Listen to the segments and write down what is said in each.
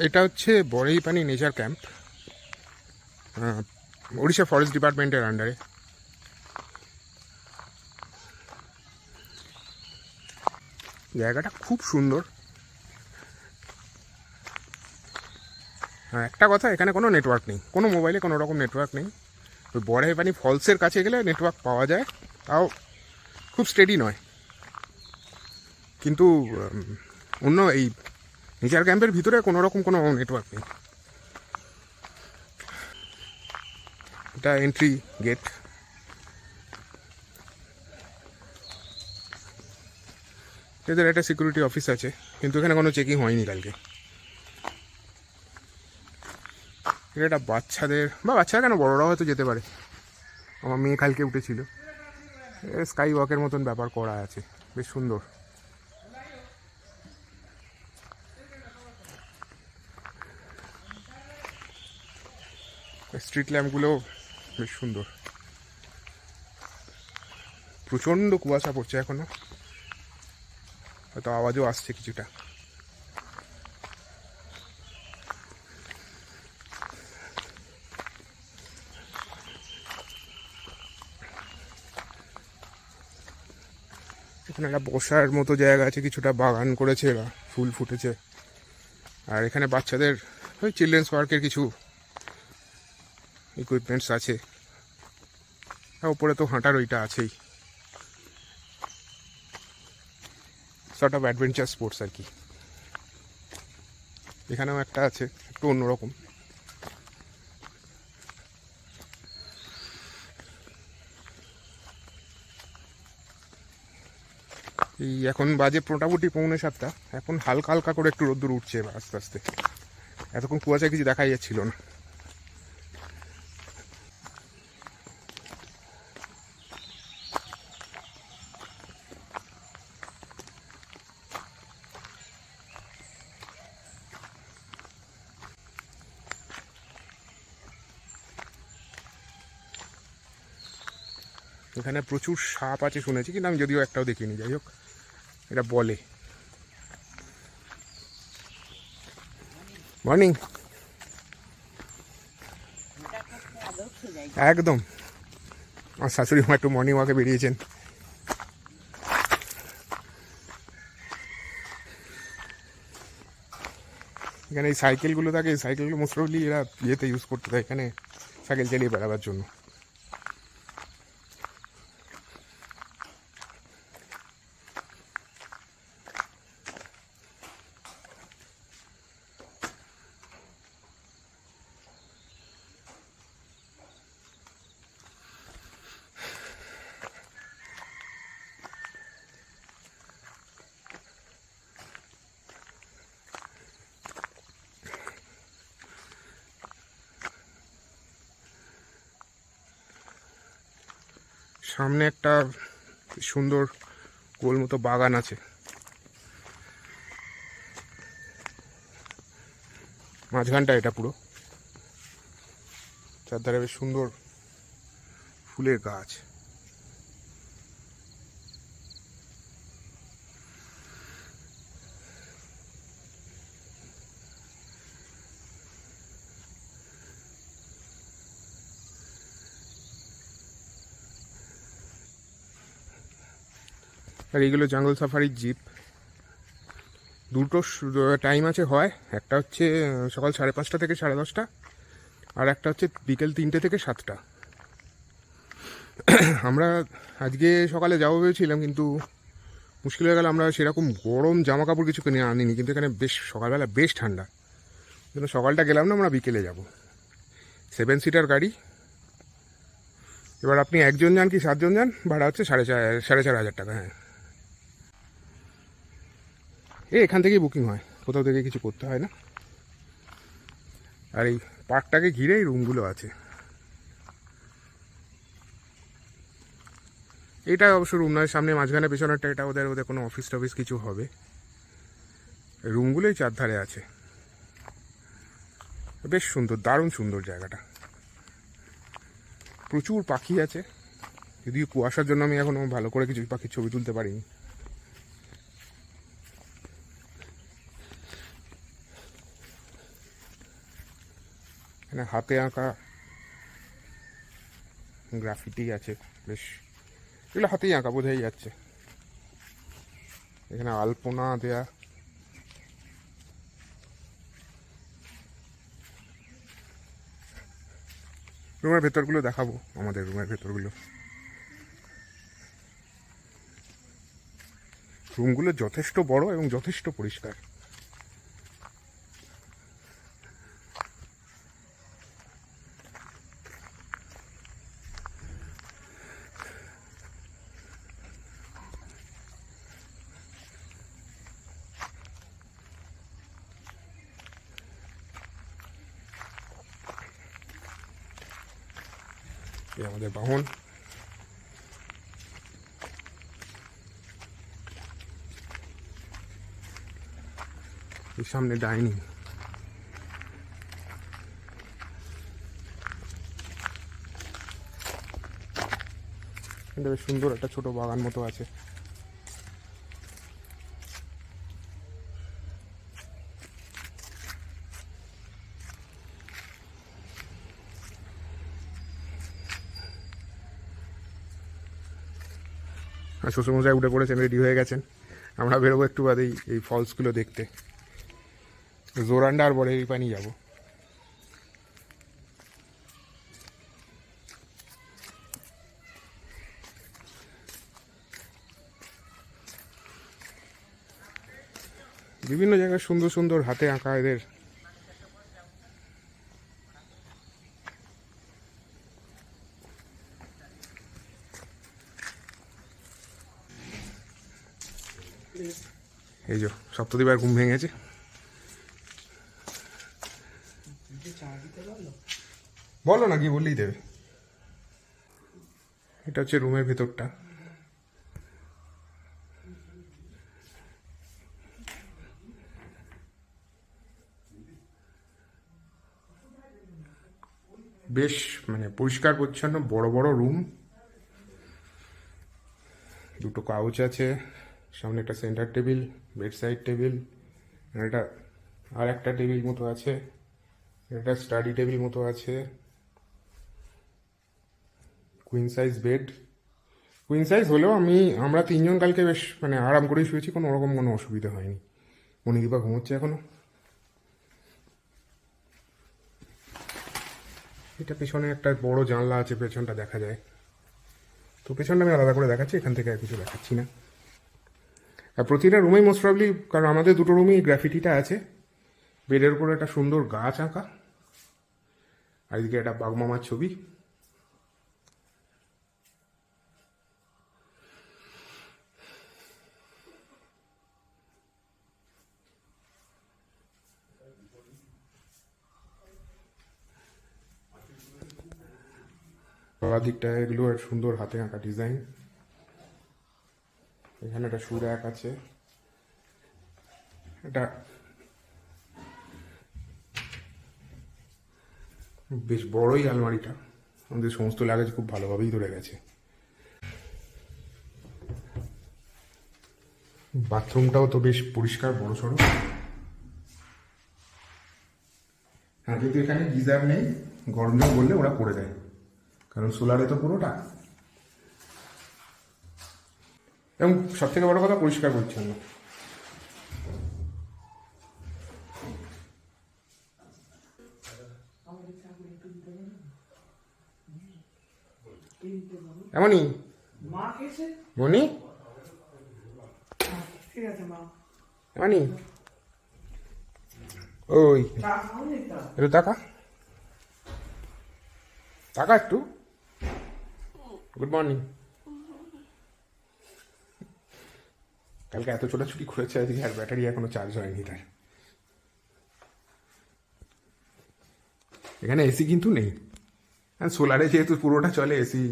এটা হচ্ছে বরেইপানি nature camp, Odisha forest ডিপার্টমেন্টের আন্ডারে। জায়গাটা খুব সুন্দর। একটা কথা, এখানে কোনো নেটওয়ার্ক নেই, কোনো মোবাইলে কোনো রকম নেটওয়ার্ক নেই। ওই বরেইপানি ফলসের কাছে গেলে নেটওয়ার্ক পাওয়া যায়, তাও খুব স্টেডি নয়। কিন্তু অন্য এই নেচার ক্যাম্পের ভিতরে কোনো রকম কোনো নেটওয়ার্ক নেই। এটা এন্ট্রি গেট। এদের একটা সিকিউরিটি অফিস আছে, কিন্তু এখানে কোনো চেকিং হয়নি কালকে। এটা বাচ্চাদের, বা বাচ্চারা কেন, বড়রাও হয়তো যেতে পারে। আমার মেয়ে কালকে উঠেছিল। স্কাই ওয়াকের মতন ব্যাপার করা আছে, বেশ সুন্দর। স্ট্রিট ল্যাম্পগুলো বেশ সুন্দর। প্রচণ্ড কুয়াশা পড়ছে এখনো, হয়তো আওয়াজও আসছে কিছুটা। এখানে একটা বসার মতো জায়গা আছে, কিছুটা বাগান করেছে এরা, ফুল ফুটেছে। আর এখানে বাচ্চাদের ওই চিলড্রেন্স পার্কের কিছু ইকুইপমেন্টস আছে। ওপরে তো হাঁটার ওইটা আছেই, সর্ট অফ অ্যাডভেঞ্চার স্পোর্টস আর কি। এখানেও একটা আছে, একটু অন্যরকম। এই এখন বাজে মোটামুটি 6:45। এখন হালকা হালকা করে একটু রোদ্দুর উঠছে আস্তে আস্তে। এতক্ষণ কুয়াশা কিছু দেখাই যাচ্ছিল না। এখানে প্রচুর সাপ আছে শুনেছি, কিন্তু আমি যদিও একটাও দেখিনি। যাই হোক, এটা বলে। মর্নিং। একদম। আমার শাশুড়ি মা একটু মর্নিং ওয়াকে বেরিয়েছেন। এখানে এই সাইকেলগুলো থাকে, এই সাইকেলগুলো মোস্ট প্রবলি এরা ইয়েতে ইউজ করতে দেয়, এখানে সাইকেল চালিয়ে বেড়াবার জন্য। সামনে একটা সুন্দর গোল মতো বাগান আছে, মাঝখানটা এটা পুরো। চারধারে বেশ সুন্দর ফুলের গাছ। আর এইগুলো জঙ্গল সাফারির জিপ। দুটো টাইম আছে, হয় একটা হচ্ছে সকাল 5:30 থেকে 10:30, আর একটা হচ্ছে বিকেল 3টে থেকে 7টা। আমরা আজকে সকালে যাবো ভেবেছিলাম, কিন্তু মুশকিল হয়ে গেল। আমরা সেরকম গরম জামা কাপড় কিছু কিনে আনিনি, কিন্তু এখানে বেশ সকালবেলা বেশ ঠান্ডা, কিন্তু সকালটা গেলাম না, আমরা বিকেলে যাব। 7 সিটার গাড়ি। এবার আপনি একজন যান কি 7 জন যান, ভাড়া হচ্ছে 4,500 টাকা। হ্যাঁ, এখান থেকেই বুকিং হয়, কোথাও থেকে কিছু করতে হয় না। আর এই পার্কটাকে ঘিরেই রুমগুলো আছে। এটা অবশ্য রুম নয়, সামনে মাঝখানে পেছনেরটা এটা ওদের ওদের কোনো অফিস টফিস কিছু হবে। রুমগুলোই চারধারে আছে। বেশ সুন্দর, দারুণ সুন্দর জায়গাটা। প্রচুর পাখি আছে, যদিও কুয়াশার জন্য আমি এখনও ভালো করে কিছু পাখির ছবি তুলতে পারিনি। এখানে হাতে আঁকা গ্রাফিটি আছে বেশ, এগুলো হাতেই আঁকা বোঝাই যাচ্ছে। এখানে আলপনা দেয়া, রুমের ভেতরগুলো দেখাবো, আমাদের রুমের ভেতরগুলো। রুমগুলো যথেষ্ট বড় এবং যথেষ্ট পরিষ্কার। এই আমাদের বাহন, এর সামনে ডাইনিং। এটা বেশ সুন্দর একটা ছোট বাগান মতো আছে। আর শ্বশুরমশাই উঠে পড়েছেন, রেডি হয়ে গেছেন। আমরা বেরোবো একটু বাদেই এই ফলসগুলো দেখতে। জোরান্ডা আর বরেলি পানি যাব। বিভিন্ন জায়গায় সুন্দর সুন্দর হাতে আঁকা এদের। এই যে সপ্তদ্বীপের ঘুম ভেঙেছে। বলো না, কি বললেই দেবে। এটা হচ্ছে রুমের ভেতরটা। বেশ মানে পরিষ্কার পরিচ্ছন্ন, বড় বড় রুম। দুটো কাউচ আছে, সামনে একটা centre table, bed side table, এটা আর একটা টেবিল মতো আছে, এটা স্টাডি টেবিল মতো আছে। Queen size bed, queen size হলেও আমরা তিনজন কালকে বেশ মানে আরাম করেই শুয়েছি, কোনো ওরকম কোনো অসুবিধা হয়নি। মণিদীপা ঘুমোচ্ছে এখনো। এটা পেছনে একটা বড় জানলা আছে, পেছনটা দেখা যায়। তো পেছনটা আমি আলাদা করে দেখাচ্ছি, এখান থেকে আর কিছু দেখাচ্ছি না। আর প্রতিটা রুমেই মোস্ট প্রবলি, কারণ আমাদের দুটো রুমেই গ্রাফিটিটা আছে। বেডের উপরে একটা সুন্দর গাছ আঁকা, আর এদিকে একটা বাঘমামার ছবি। গলার দিকটা এগুলো আর সুন্দর হাতে আঁকা ডিজাইন। এখানে একটা শু র্যাক আছে, এটা বেশ বড়ই আলমারিটা, আমাদের সমস্ত লাগেজ খুব ভালোভাবেই ধরে গেছে। বাথরুমটাও তো বেশ পরিষ্কার, বড় সড়ো। হ্যাঁ, কিন্তু এখানে গিজার নেই, গরম জল বললে ওরা করে দেয়, কারণ সোলারে তো পুরোটা। এবং সব থেকে বড় কথা, পরিষ্কার পরিচ্ছন্ন। এমনই মনি, এমনই ওই একটু তাকা, তাকা একটু। Good morning. কালকে এত ছোটাছুটি করেছে আজকে, আর ব্যাটারি এখনো চার্জ হয়নি তার। এখানে এসি কিন্তু নেই, সোলারে যেহেতু পুরোটা চলে, এসি।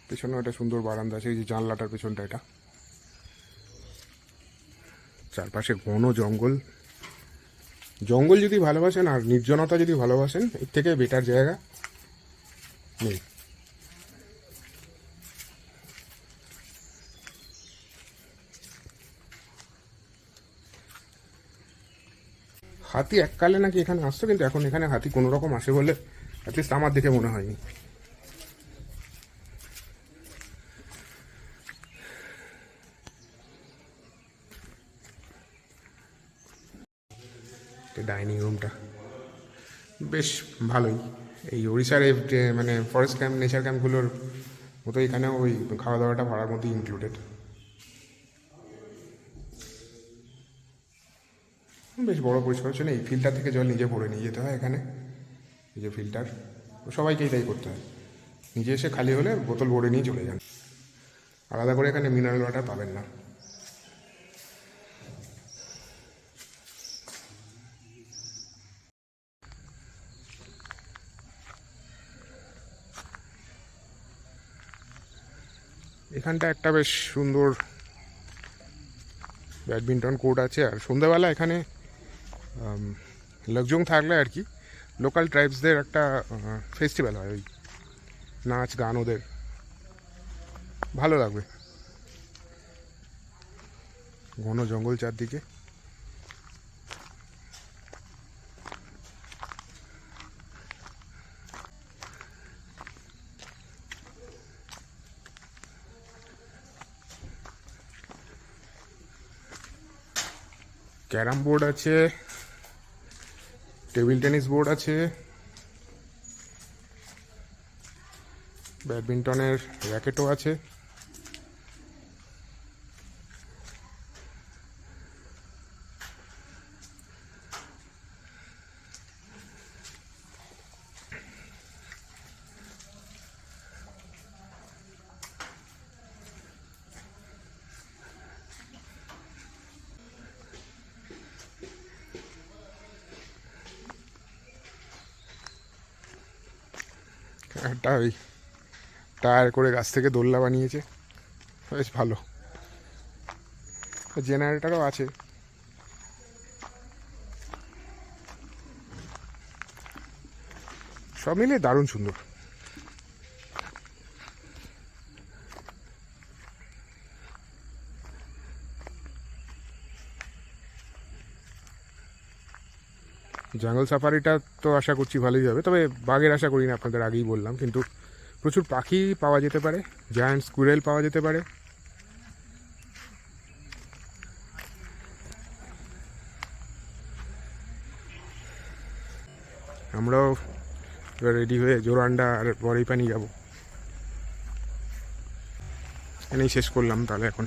পেছনে একটা সুন্দর বারান্দা আছে, এই যে জানলাটার পেছনটা, এটা চারপাশে ঘন জঙ্গল। জঙ্গল যদি ভালোবাসেন আর নির্জনতা যদি ভালোবাসেন, এর থেকে বেটার জায়গা নেই। হাতি এককালে নাকি এখানে আসতো, কিন্তু এখন এখানে হাতি কোনো রকম আসে বলে অ্যাটলিস্ট আমার দেখে মনে হয়নি। ডাইনিং রুমটা বেশ ভালোই। এই ওড়িশার মানে ফরেস্ট ক্যাম্প, নেচার ক্যাম্পগুলোর মতো এখানেও ওই খাওয়া দাওয়াটা ভাড়ার মধ্যে ইনক্লুডেড। বেশ বড় পরিষ্কার হচ্ছে না। এই ফিল্টার থেকে জল নিজে ভরে নিয়ে যেতে হয় এখানে, এই যে ফিল্টার, সবাইকেই তাই করতে হয়। নিজে এসে খালি হলে বোতল ভরে নিয়ে চলে যান। আলাদা করে এখানে মিনারেল ওয়াটার পাবেন না। এখানটা একটা বেশ সুন্দর ব্যাডমিন্টন কোর্ট আছে। আর সন্ধ্যাবেলা এখানে লোকজন থাকলে আর কি লোকাল ট্রাইবসদের একটা ফেস্টিভ্যাল হয়, ওই নাচ গান, ওদের ভালো লাগবে। ঘন জঙ্গল চারদিকে। ক্যারাম বোর্ড আছে, টেবিল টেনিস বোর্ড আছে, ব্যাডমিন্টনের র্যাকেটও আছে। একটা ওই টায়ার করে গাছ থেকে দোলনা বানিয়েছে, বেশ ভালো। জেনারেটরও আছে। সব মিলে দারুণ সুন্দর। জঙ্গল সাফারিটা তো আশা করছি ভালোই হবে, তবে বাঘের আশা করি না, আপনাদের আগেই বললাম। কিন্তু প্রচুর পাখি পাওয়া যেতে পারে, জায়ান্ট স্কুইরেল পাওয়া যেতে পারে। আমরাও এবার রেডি হয়ে জোরান্ডা আর বড়াইপানি যাব। এনেই শেষ করলাম তাহলে এখন।